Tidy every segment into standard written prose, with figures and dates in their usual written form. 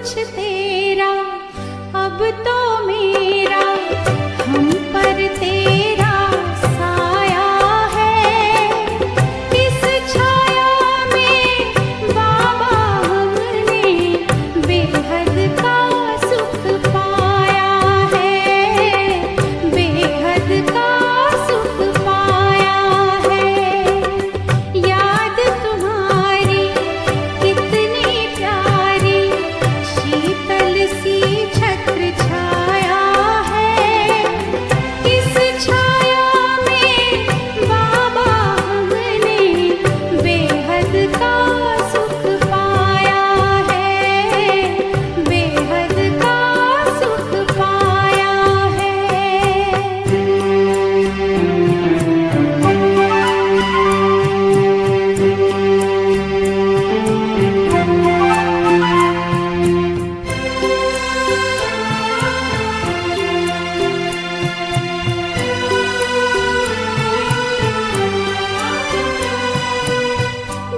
कुछ तेरा, अब तो मेरा हम पर तेरा साया है। इस छाया में बाबा हमने बेहद का सुख पाया है, बेहद का सुख पाया है। याद तुम्हारी कितनी प्यारी, शीतल सी छत्र छाया है। इस छाया में बाबा हमने बेहद का सुख पाया है, बेहद का सुख पाया है।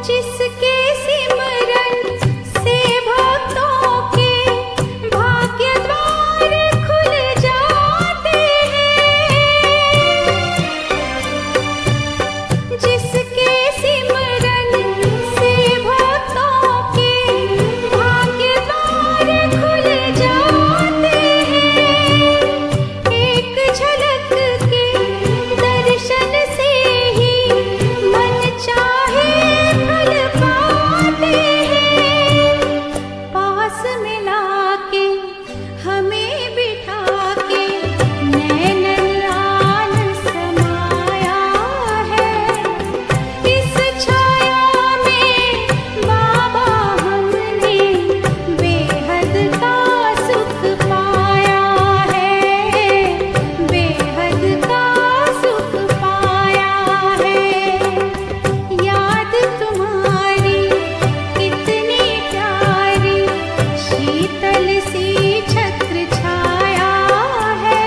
जिसके सिमरन से भक्तों के भाग्य द्वार खुल जाते हैं, जिसके सिमरन से भक्तों के भाग्य द्वार खुल जाते हैं। एक झलक के दर्शन से ही मन चाहे फल पाते हैं। पास मिला के हमें बिठा के नैनन लाल समाया है। इस छाया में बाबा हमने बेहद का सुख पाया है, बेहद का सुख पाया है। याद तुम्हारी कितनी प्यारी, शीतल सी छत्र छाया है।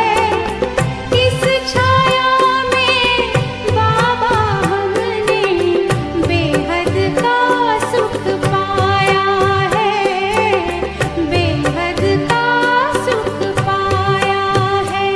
इस छाया में बाबा हमने बेहद का सुख पाया है, बेहद का सुख पाया है।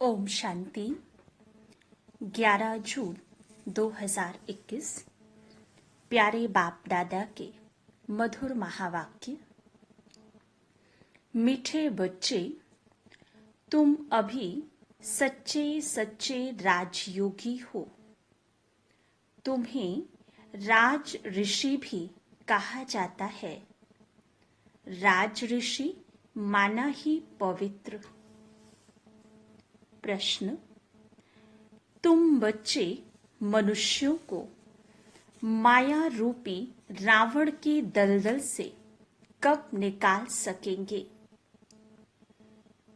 ओम शांति। 11 जून 2021। प्यारे बाप दादा के मधुर महावाक्य। मीठे बच्चे, तुम अभी सच्चे सच्चे राजयोगी हो। तुम्हें राज ऋषि भी कहा जाता है। राज ऋषि माना ही पवित्र। प्रश्न, तुम बच्चे मनुष्यों को माया रूपी रावण की दलदल से कब निकाल सकेंगे?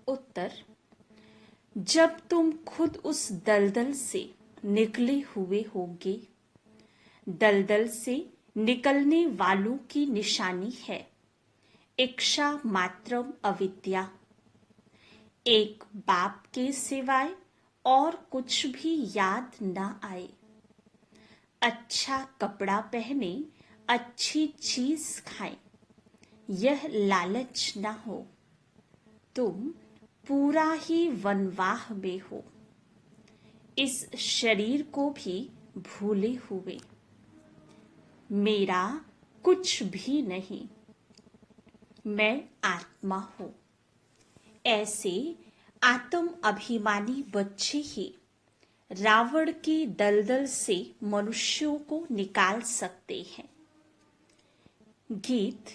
उत्तर, जब तुम खुद उस दलदल से निकले हुए होगे। दलदल से निकलने वालों की निशानी है इच्छा मात्रम अविद्या। एक बाप के सिवाय और कुछ भी याद ना आए। अच्छा कपड़ा पहने, अच्छी चीज खाएं, यह लालच ना हो। तुम पूरा ही वनवाह में हो, इस शरीर को भी भूले हुए। मेरा कुछ भी नहीं, मैं आत्मा हूं। ऐसे आत्म अभिमानी बच्चे ही रावण की दलदल से मनुष्यों को निकाल सकते हैं। गीत,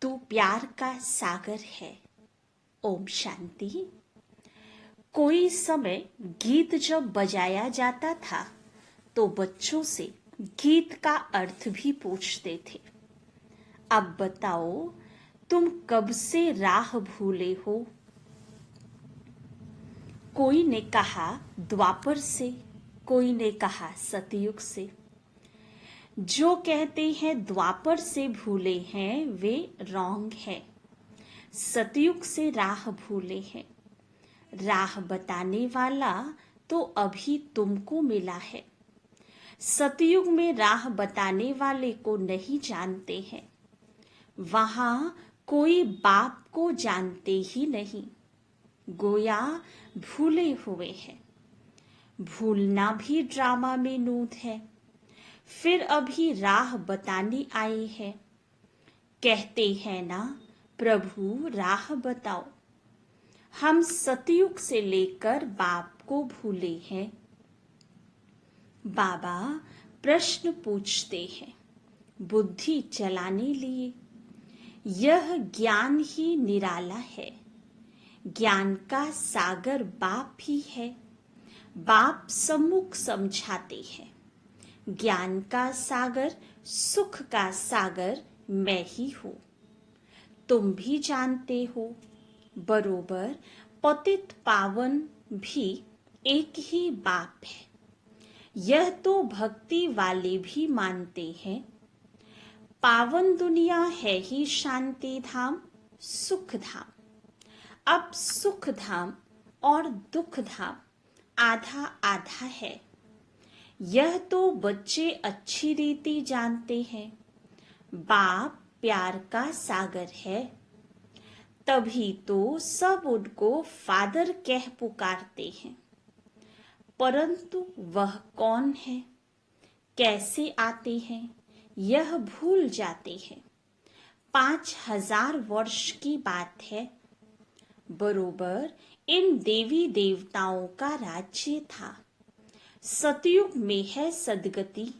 तू प्यार का सागर है। ओम शांति। कोई समय गीत जब बजाया जाता था तो बच्चों से गीत का अर्थ भी पूछते थे। अब बताओ, तुम कब से राह भूले हो? कोई ने कहा द्वापर से, कोई ने कहा सतयुग से। जो कहते हैं द्वापर से भूले हैं वे रॉन्ग है। सतयुग से राह भूले हैं। राह बताने वाला तो अभी तुमको मिला है। सतयुग में राह बताने वाले को नहीं जानते हैं। वहां कोई बाप को जानते ही नहीं, गोया भूले हुए हैं। भूलना भी ड्रामा में नूत है। फिर अभी राह बताने आए हैं। कहते हैं ना प्रभु राह बताओ। हम सतयुग से लेकर बाप को भूले हैं। बाबा प्रश्न पूछते हैं बुद्धि चलाने लिए। यह ज्ञान ही निराला है। ज्ञान का सागर बाप ही है। बाप सम्मुख समझाते हैं। ज्ञान का सागर, सुख का सागर मैं ही हूँ। तुम भी जानते हो बरोबर पतित पावन भी एक ही बाप है। यह तो भक्ति वाले भी मानते हैं। पावन दुनिया है ही शांति धाम, सुख धाम। अब सुख धाम और दुख धाम आधा आधा है। यह तो बच्चे अच्छी रीति जानते हैं। बाप प्यार का सागर है। तभी तो सब उनको फादर कह पुकारते हैं। परंतु वह कौन है, कैसे आते हैं, यह भूल जाते हैं। 5000 वर्ष की बात है। बरोबर इन देवी देवताओं का राज्य था। सतयुग में है सदगति,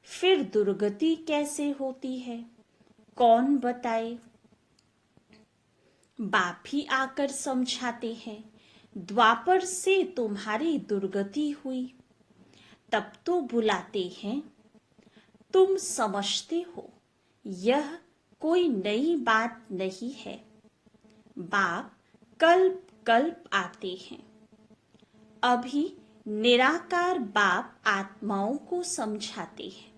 फिर दुर्गति कैसे होती है, कौन बताए। बाप ही आकर समझाते हैं। द्वापर से तुम्हारी दुर्गति हुई। तब तो बुलाते हैं। तुम समझते हो यह कोई नई बात नहीं है। बाप कल्प कल्प आते हैं। अभी निराकार बाप आत्माओं को समझाते हैं।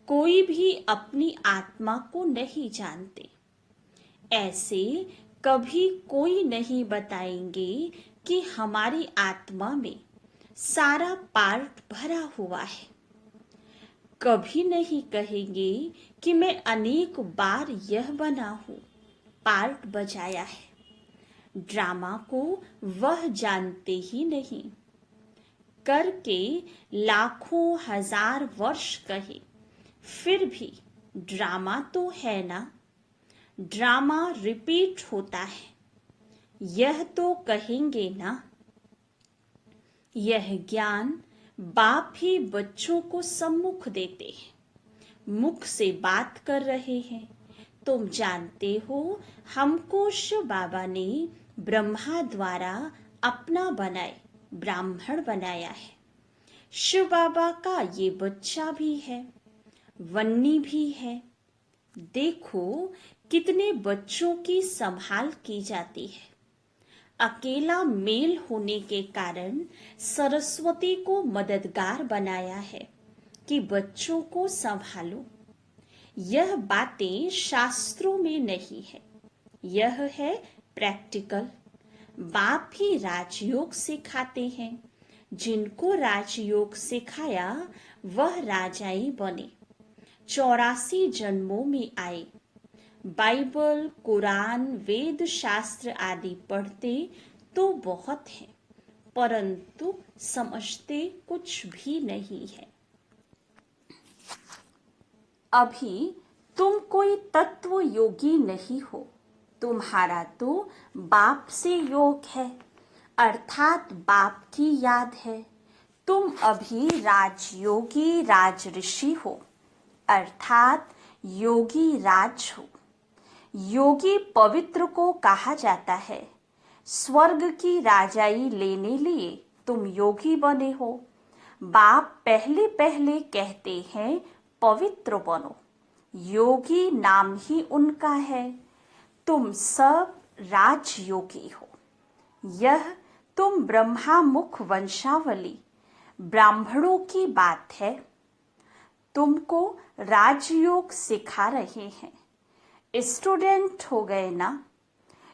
कोई भी अपनी आत्मा को नहीं जानते। ऐसे कभी कोई नहीं बताएंगे कि हमारी आत्मा में सारा पार्ट भरा हुआ है। कभी नहीं कहेंगे कि मैं अनेक बार यह बना हूं, पार्ट बजाया है। ड्रामा को वह जानते ही नहीं। करके लाखों हजार वर्ष कहे, फिर भी ड्रामा तो है ना। ड्रामा रिपीट होता है, यह तो कहेंगे ना। यह ज्ञान बाप ही बच्चों को सम्मुख देते हैं। मुख से बात कर रहे हैं। तुम जानते हो हमको शिव बाबा ने ब्रह्मा द्वारा अपना बनाए ब्राह्मण बनाया है। शिव बाबा का ये बच्चा भी है, वन्नी भी है। देखो कितने बच्चों की संभाल की जाती है। अकेला मेल होने के कारण सरस्वती को मददगार बनाया है कि बच्चों को संभालो। यह बातें शास्त्रों में नहीं है, यह है प्रैक्टिकल। बाप ही राजयोग सिखाते हैं। जिनको राजयोग सिखाया वह राजाई बने। 84 जन्मों में आए। बाइबल, कुरान, वेद शास्त्र आदि पढ़ते तो बहुत है, परंतु समझते कुछ भी नहीं है। अभी तुम कोई तत्व योगी नहीं हो। तुम्हारा तो बाप से योग है, अर्थात बाप की याद है। तुम अभी राजयोगी राजऋषि हो, अर्थात योगी राज हो। योगी पवित्र को कहा जाता है। स्वर्ग की राजाई लेने लिए तुम योगी बने हो। बाप पहले पहले कहते हैं पवित्र बनो। योगी नाम ही उनका है। तुम सब राजयोगी हो। यह तुम ब्रह्मामुख वंशावली ब्राह्मणों की बात है। तुमको राजयोग सिखा रहे हैं। स्टूडेंट हो गए ना।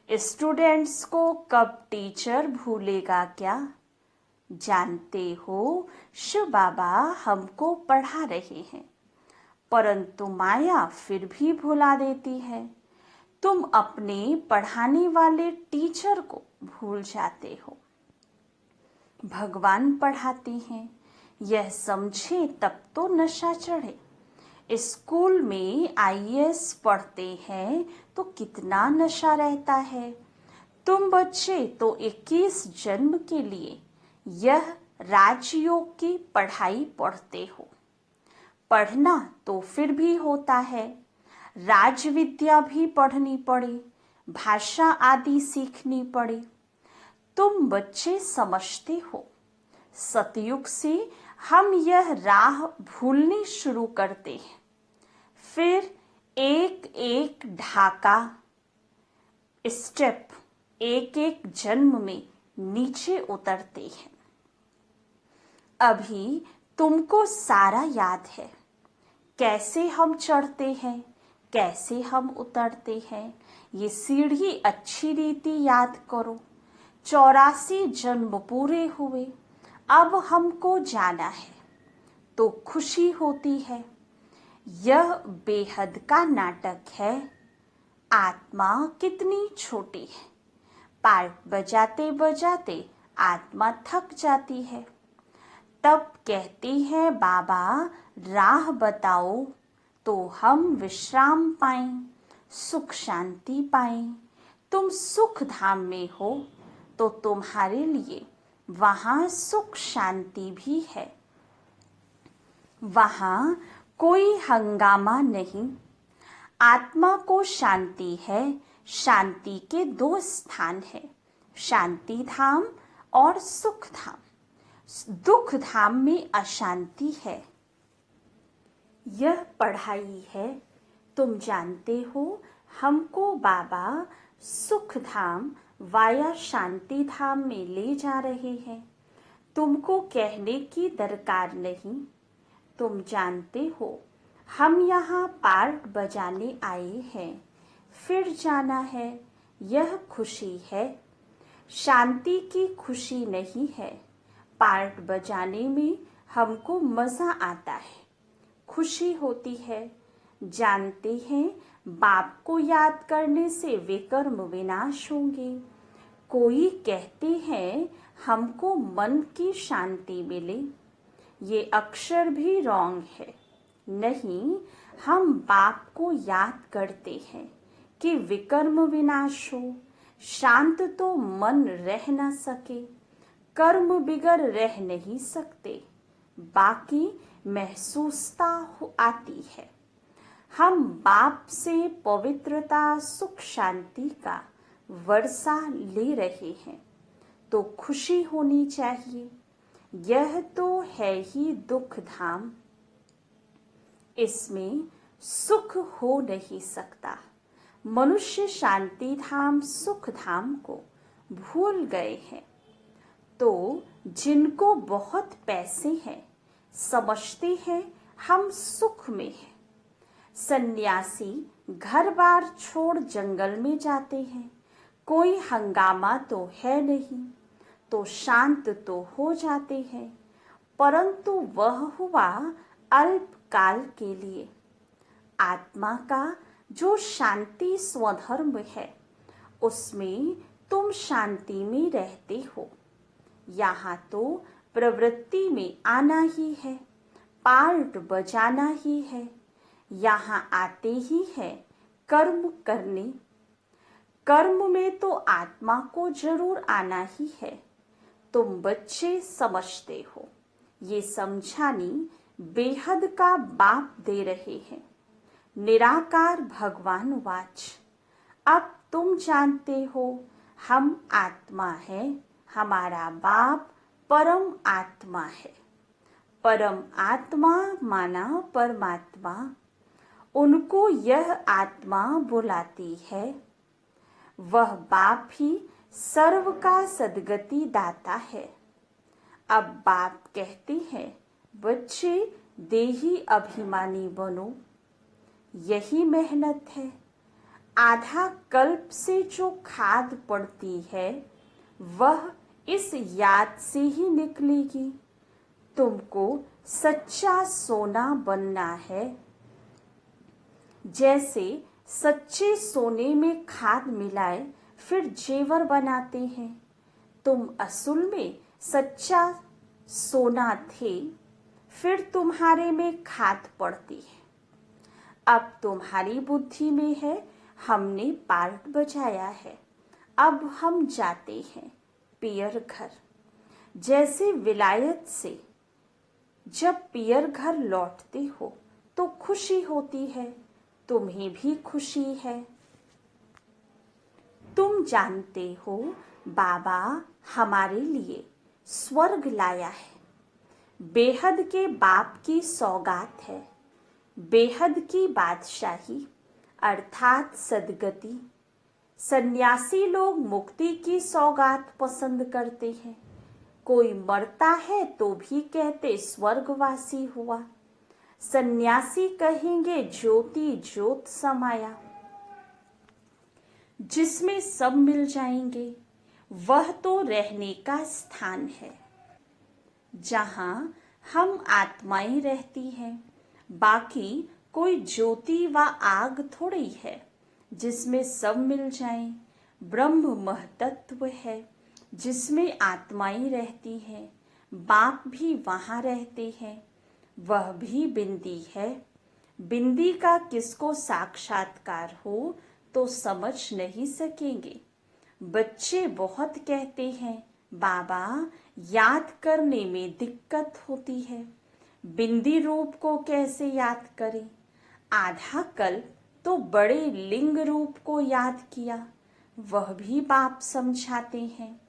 स्टूडेंट्स को कब टीचर भूलेगा क्या। जानते हो शिव बाबा हमको पढ़ा रहे हैं, परंतु माया फिर भी भुला देती है। तुम अपने पढ़ाने वाले टीचर को भूल जाते हो। भगवान पढ़ाते हैं, यह समझे तब तो नशा चढ़े। स्कूल में आईएएस पढ़ते हैं तो कितना नशा रहता है। तुम बच्चे तो 21 जन्म के लिए यह राजयोग की पढ़ाई पढ़ते हो। पढ़ना तो फिर भी होता है, राज विद्या भी पढ़नी पड़े, भाषा आदि सीखनी पड़े। तुम बच्चे समझते हो, सतयुग से हम यह राह भूलनी शुरू करते हैं। फिर एक एक ढाका स्टेप, एक एक जन्म में नीचे उतरते हैं। अभी तुमको सारा याद है, कैसे हम चढ़ते हैं, कैसे हम उतरते हैं। ये सीढ़ी अच्छी रीति याद करो। 84 जन्म पूरे हुए, अब हमको जाना है तो खुशी होती है। यह बेहद का नाटक है। आत्मा कितनी छोटी है, पार्ट बजाते बजाते आत्मा थक जाती है। तब कहती है बाबा राह बताओ तो हम विश्राम पाएं, सुख शांति पाएं। तुम सुख धाम में हो तो तुम्हारे लिए वहाँ सुख शांति भी है। वहाँ कोई हंगामा नहीं। आत्मा को शांति है। शांति के 2 स्थान है, शांति धाम और सुख धाम। दुख धाम में अशांति है। यह पढ़ाई है। तुम जानते हो हमको बाबा सुख धाम वाया शांति धाम में ले जा रहे हैं। तुमको कहने की दरकार नहीं। तुम जानते हो हम यहाँ पार्ट बजाने आए हैं, फिर जाना है। यह खुशी है, शांति की खुशी नहीं है। पार्ट बजाने में हमको मजा आता है, खुशी होती है। जानते हैं बाप को याद करने से विकर्म विनाश होंगे। कोई कहते हैं हमको मन की शांति मिले, ये अक्षर भी रॉन्ग है। नहीं, हम बाप को याद करते हैं कि विकर्म विनाश हो। शांत तो मन रह ना सके, कर्म बिगर रह नहीं सकते, बाकी महसूसता आती है। हम बाप से पवित्रता सुख शांति का वर्षा ले रहे हैं तो खुशी होनी चाहिए। यह तो है ही दुख धाम, इसमें सुख हो नहीं सकता। मनुष्य शांति धाम सुख धाम को भूल गए हैं। तो जिनको बहुत पैसे हैं समझते हैं हम सुख में हैं। सन्यासी घर बार छोड़ जंगल में जाते हैं, कोई हंगामा तो है नहीं, तो शांत तो हो जाते हैं, परंतु वह हुआ अल्प काल के लिए। आत्मा का जो शांति स्वधर्म है उसमें तुम शांति में रहते हो। यहाँ तो प्रवृत्ति में आना ही है, पार्ट बजाना ही है। यहाँ आते ही है कर्म करने। कर्म में तो आत्मा को जरूर आना ही है। तुम बच्चे समझते हो, ये समझानी बेहद का बाप दे रहे हैं। निराकार भगवान वाच। अब तुम जानते हो हम आत्मा है, हमारा बाप परम आत्मा है। परम आत्मा माना परमात्मा, उनको यह आत्मा बुलाती है। वह बाप ही सर्व का सद्गति दाता है। अब बाप कहते हैं, बच्चे देही अभिमानी बनो, यही मेहनत है। आधा कल्प से जो खाद पड़ती है वह इस याद से ही निकलेगी। तुमको सच्चा सोना बनना है। जैसे सच्चे सोने में खाद मिलाए फिर जेवर बनाते हैं। तुम असल में सच्चा सोना थे, फिर तुम्हारे में खाद पड़ती है। अब तुम्हारी बुद्धि में है, हमने पार्ट बजाया है, अब हम जाते हैं पियर घर। जैसे विलायत से जब पियर घर लौटते हो तो खुशी होती है, तुम्हें भी खुशी है। तुम जानते हो बाबा हमारे लिए स्वर्ग लाया है। बेहद के बाप की सौगात है, बेहद की बादशाही अर्थात सद्गति। सन्यासी लोग मुक्ति की सौगात पसंद करते हैं। कोई मरता है तो भी कहते स्वर्गवासी हुआ। सन्यासी कहेंगे ज्योति ज्योत समाया। जिसमें सब मिल जाएंगे वह तो रहने का स्थान है, जहां हम आत्माएं रहती हैं। बाकी कोई ज्योति व आग थोड़ी है जिसमें सब मिल जाए। ब्रह्म महतत्व है जिसमें आत्माएं रहती हैं। बाप भी वहां रहते हैं, वह भी बिंदी है। बिंदी का किसको साक्षात्कार हो तो समझ नहीं सकेंगे। बच्चे बहुत कहते हैं बाबा याद करने में दिक्कत होती है, बिंदी रूप को कैसे याद करें। आधा कल तो बड़े लिंग रूप को याद किया, वह भी बाप समझाते हैं।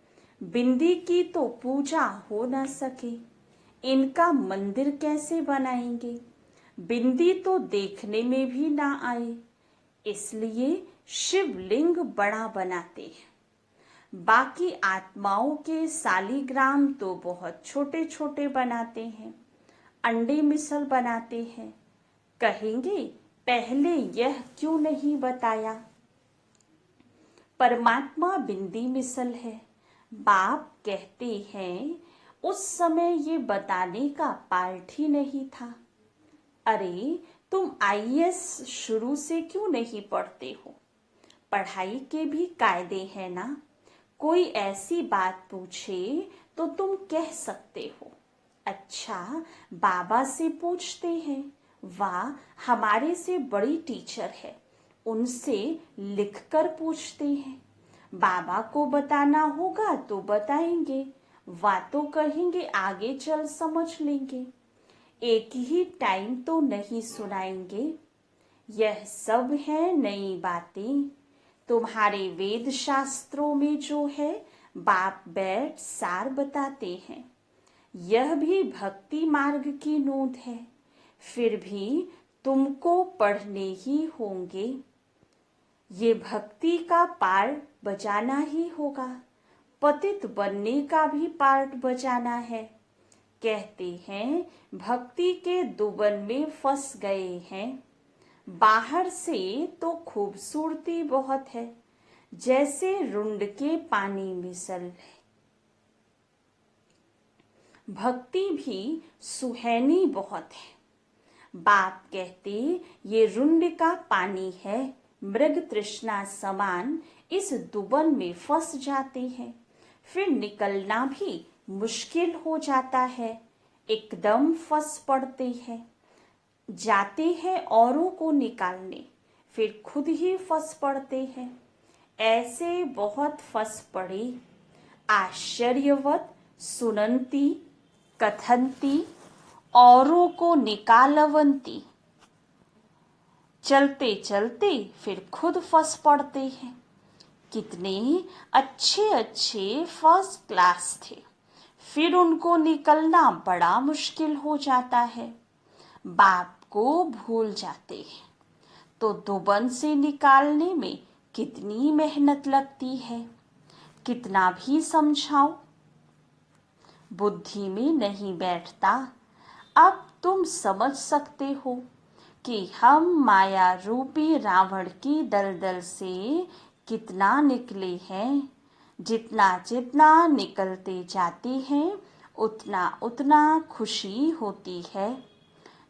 बिंदी की तो पूजा हो न सके, इनका मंदिर कैसे बनाएंगे। बिंदी तो देखने में भी ना आए, इसलिए शिवलिंग बड़ा बनाते हैं। बाकी आत्माओं के सालीग्राम तो बहुत छोटे छोटे बनाते हैं, अंडे मिसल बनाते हैं। कहेंगे पहले यह क्यों नहीं बताया। परमात्मा बिंदी मिसल है। बाप कहते हैं उस समय ये बताने का पार्ट ही नहीं था। अरे तुम आईएएस शुरू से क्यों नहीं पढ़ते हो। पढ़ाई के भी कायदे हैं ना। कोई ऐसी बात पूछे तो तुम कह सकते हो, अच्छा बाबा से पूछते हैं, वाह हमारे से बड़ी टीचर है, उनसे लिखकर पूछते हैं। बाबा को बताना होगा तो बताएंगे, वाह तो कहेंगे आगे चल समझ लेंगे। एक ही टाइम तो नहीं सुनाएंगे। यह सब है नई बातें। तुम्हारे वेद शास्त्रों में जो है बाप बैठ सार बताते हैं। यह भी भक्ति मार्ग की नोट है, फिर भी तुमको पढ़ने ही होंगे। ये भक्ति का पार्ट बजाना ही होगा, पतित बनने का भी पार्ट बजाना है। कहते हैं भक्ति के दुबन में फंस गए हैं। बाहर से तो खूबसूरती बहुत है, जैसे रुंड के पानी मिसल है। भक्ति भी सुहानी बहुत है। बाप कहते ये रुंड का पानी है, मृग तृष्णा समान इस दुबन में फंस जाते हैं, फिर निकलना भी मुश्किल हो जाता है। एकदम फंस पड़ते हैं, जाते हैं औरों को निकालने, फिर खुद ही फंस पड़ते हैं। ऐसे बहुत फंस पड़े। आश्चर्यवत सुनंती कथनती औरों को निकालवंती, चलते चलते फिर खुद फंस पड़ते हैं। कितने अच्छे अच्छे फर्स्ट क्लास थे, फिर उनको निकलना बड़ा मुश्किल हो जाता है। बाप को भूल जाते हैं तो दुबन से निकालने में कितनी मेहनत लगती है। कितना भी समझाओ, बुद्धि में नहीं बैठता। अब तुम समझ सकते हो कि हम माया रूपी रावण की दलदल से कितना निकले हैं। जितना जितना निकलते जाते हैं उतना उतना खुशी होती है।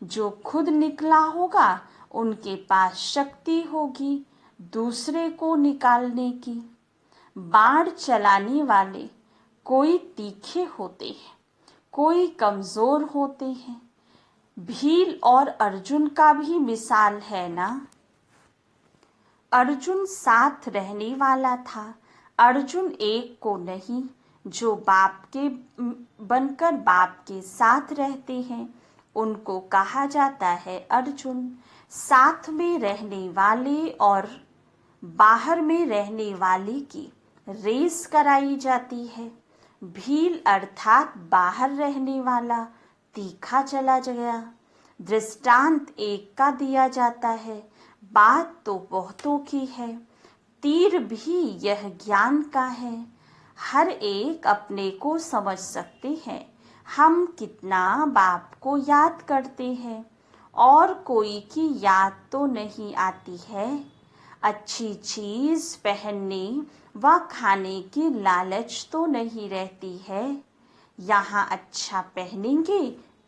जो खुद निकला होगा उनके पास शक्ति होगी दूसरे को निकालने की। बाण चलाने वाले कोई तीखे होते हैं, कोई कमजोर होते हैं। भील और अर्जुन का भी मिसाल है ना। अर्जुन साथ रहने वाला था। अर्जुन एक को नहीं, जो बाप के बनकर बाप के साथ रहते हैं उनको कहा जाता है अर्जुन। साथ में रहने वाले और बाहर में रहने वाले की रेस कराई जाती है। भील अर्थात बाहर रहने वाला तीखा चला गया। दृष्टांत एक का दिया जाता है, बात तो बहुतों की है। तीर भी यह ज्ञान का है। हर एक अपने को समझ सकते हैं। हम कितना बाप को याद करते हैं और कोई की याद तो नहीं आती है। अच्छी चीज पहनने व खाने की लालच तो नहीं रहती है। यहाँ अच्छा पहनेंगे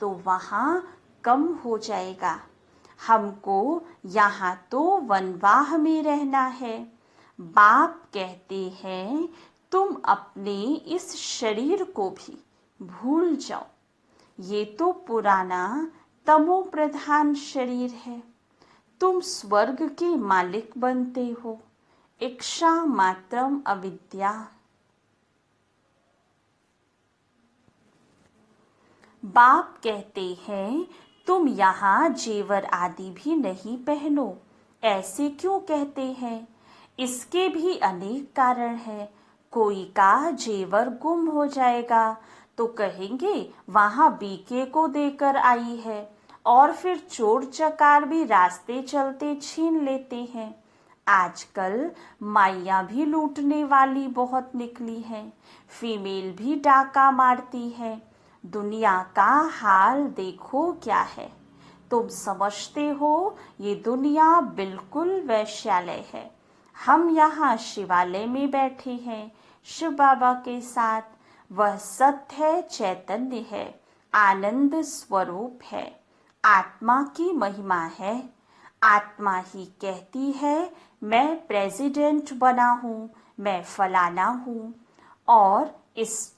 तो वहाँ कम हो जाएगा। हमको यहाँ तो वनवाह में रहना है। बाप कहते हैं तुम अपने इस शरीर को भी भूल जाओ। ये तो पुराना तमो प्रधान शरीर है। तुम स्वर्ग के मालिक बनते हो। इच्छा मात्रम अविद्या। बाप कहते हैं तुम यहाँ जेवर आदि भी नहीं पहनो। ऐसे क्यों कहते हैं? इसके भी अनेक कारण हैं। कोई का जेवर गुम हो जाएगा तो कहेंगे वहाँ बीके को देकर आई है, और फिर चोर चकार भी रास्ते चलते छीन लेते हैं। आजकल माइयाँ भी लूटने वाली बहुत निकली हैं। फीमेल भी डाका मारती है। दुनिया का हाल देखो क्या है। तुम समझते हो ये दुनिया बिल्कुल वैश्यालय है। हम यहाँ शिवालय में बैठे हैं शिव बाबा के साथ। वह सत्य है, चैतन्य है, आनंद स्वरूप है। आत्मा की महिमा है। आत्मा ही कहती है मैं प्रेसिडेंट बना हूँ, मैं फलाना हूँ। और इस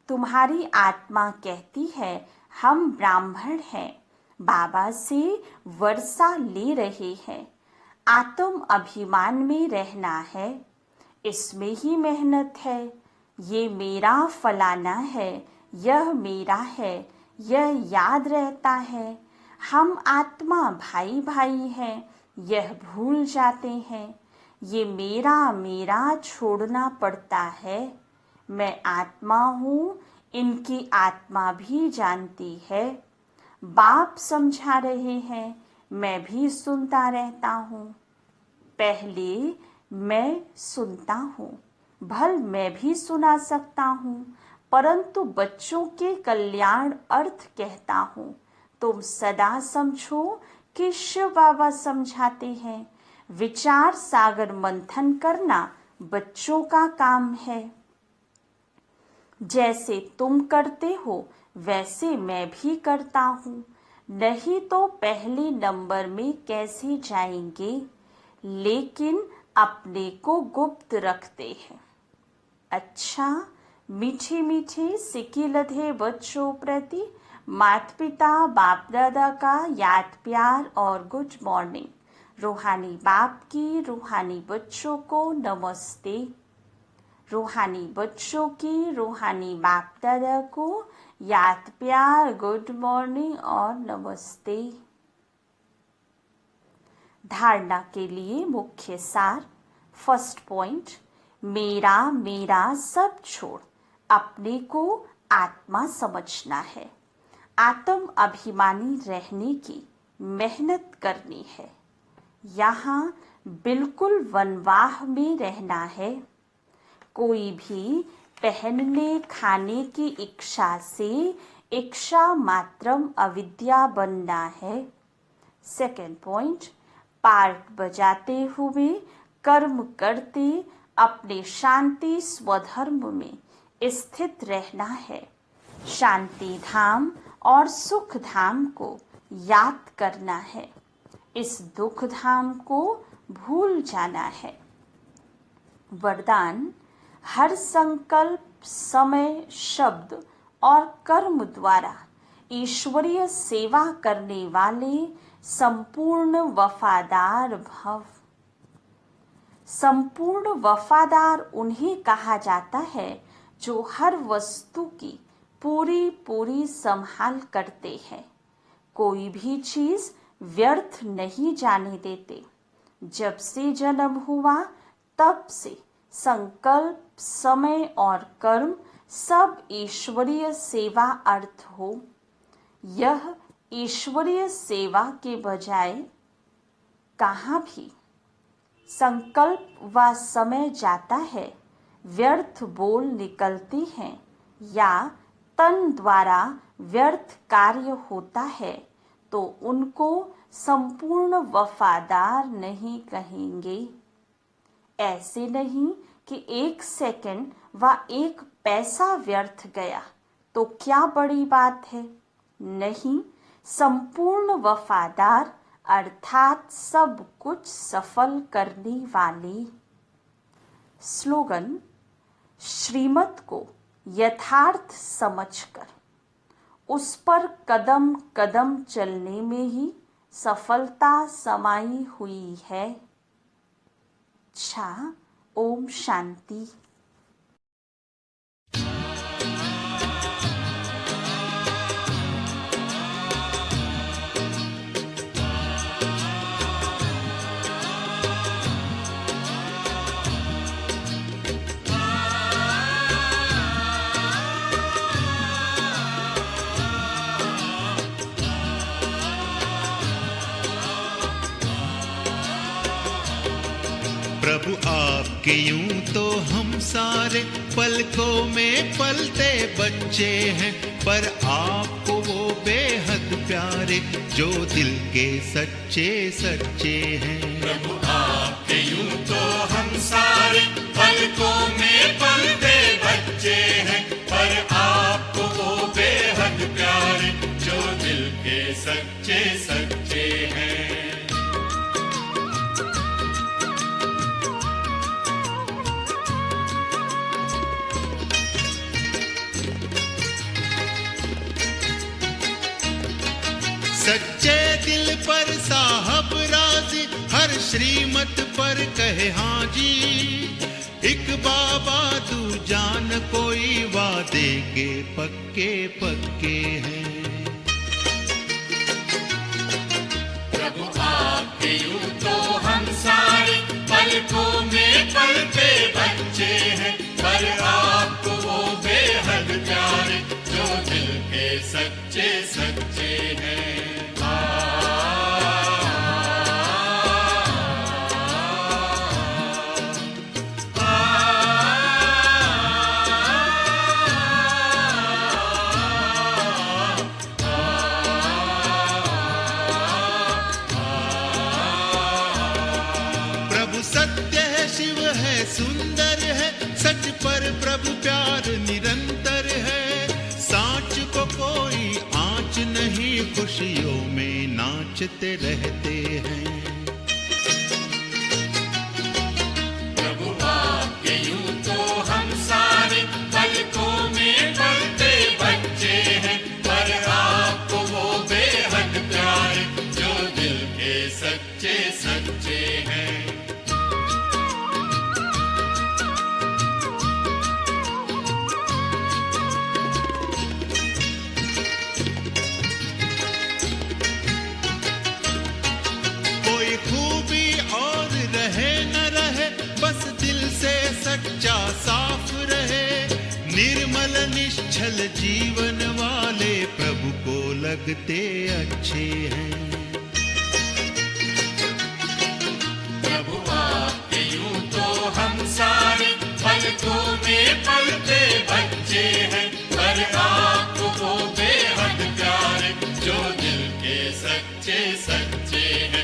तुम्हारी आत्मा कहती है हम ब्राह्मण हैं, बाबा से वर्षा ले रहे हैं। आत्म अभिमान में रहना है, इसमें ही मेहनत है। ये मेरा फलाना है, यह मेरा है, यह याद रहता है। हम आत्मा भाई भाई हैं, यह भूल जाते हैं। ये मेरा मेरा छोड़ना पड़ता है। मैं आत्मा हूँ, इनकी आत्मा भी जानती है। बाप समझा रहे हैं, मैं भी सुनता रहता हूँ। पहले मैं सुनता हूँ, भल मैं भी सुना सकता हूँ, परंतु बच्चों के कल्याण अर्थ कहता हूँ। तुम सदा समझो कि शिव बाबा समझाते हैं। विचार सागर मंथन करना बच्चों का काम है। जैसे तुम करते हो वैसे मैं भी करता हूँ, नहीं तो पहले नंबर में कैसे जाएंगे। लेकिन अपने को गुप्त रखते हैं। अच्छा, मीठे मीठे सिक्के लधे बच्चों प्रति माता पिता बाप दादा का याद प्यार और गुड मॉर्निंग। रूहानी बाप की रूहानी बच्चों को नमस्ते। रूहानी बच्चों की रूहानी बाप दादा को याद प्यार गुड मॉर्निंग और नमस्ते। धारणा के लिए मुख्य सार। फर्स्ट पॉइंट, मेरा मेरा सब छोड़ अपने को आत्मा समझना है। आत्म अभिमानी रहने की मेहनत करनी है। यहाँ बिल्कुल वनवाह में रहना है। कोई भी पहनने खाने की इच्छा से इच्छा मात्रम अविद्या बनना है। सेकेंड पॉइंट, पार्ट बजाते हुए कर्म करते अपने शांति स्वधर्म में स्थित रहना है। शांति धाम और सुख धाम को याद करना है, इस दुख धाम को भूल जाना है। वरदान, हर संकल्प, समय, शब्द और कर्म द्वारा ईश्वरीय सेवा करने वाले संपूर्ण वफादार भव। संपूर्ण वफादार उन्हें कहा जाता है जो हर वस्तु की पूरी पूरी संभाल करते हैं, कोई भी चीज व्यर्थ नहीं जाने देते। जब से जन्म हुआ तब से संकल्प, समय और कर्म सब ईश्वरीय सेवा अर्थ हो। यह ईश्वरीय सेवा के बजाय कहाँ भी संकल्प व समय जाता है, व्यर्थ बोल निकलते हैं या तन द्वारा व्यर्थ कार्य होता है तो उनको संपूर्ण वफादार नहीं कहेंगे। ऐसे नहीं कि 1 सेकंड व 1 पैसा व्यर्थ गया तो क्या बड़ी बात है। नहीं, संपूर्ण वफादार अर्थात सब कुछ सफल करने वाले। स्लोगन, श्रीमत को यथार्थ समझकर उस पर कदम कदम चलने में ही सफलता समाई हुई है। अच्छा, ओम शांति। प्रभु आपके यूं तो हम सारे पलकों में पलते बच्चे हैं, पर आपको वो बेहद प्यारे जो दिल के सच्चे सच्चे हैं। प्रभु आपके यूं तो हम सारे पलकों में पलते बच्चे हैं, पर आपको वो बेहद प्यारे जो दिल के सच्चे सच्चे हैं। सच्चे दिल पर साहब राजी, हर श्रीमत पर कहे हाँ जी। एक बाबा दूजा न कोई, वादे के पक्के पक्के हैं। प्रभु आपके यूं तो हम सारे पलकों में पलते बच्चे हैं, पर आपको वो बेहद प्यारे जो दिल के सच्चे सच्चे हैं। सुंदर है सच पर प्रभु प्यार निरंतर है। सांच को कोई आँच नहीं, खुशियों में नाचते रहते हैं। प्रभु आपके यूं तो हम सारे पलकों में पलते बच्चे हैं, पर आपको वो बेहद प्यारे जो दिल के सच्चे सच्चे हैं। सच्चा साफ रहे, निर्मल निश्चल जीवन वाले प्रभु को लगते अच्छे हैं। प्रभु आपके यूं तो हम सारे पलकों सच्चे सच्चे हैं।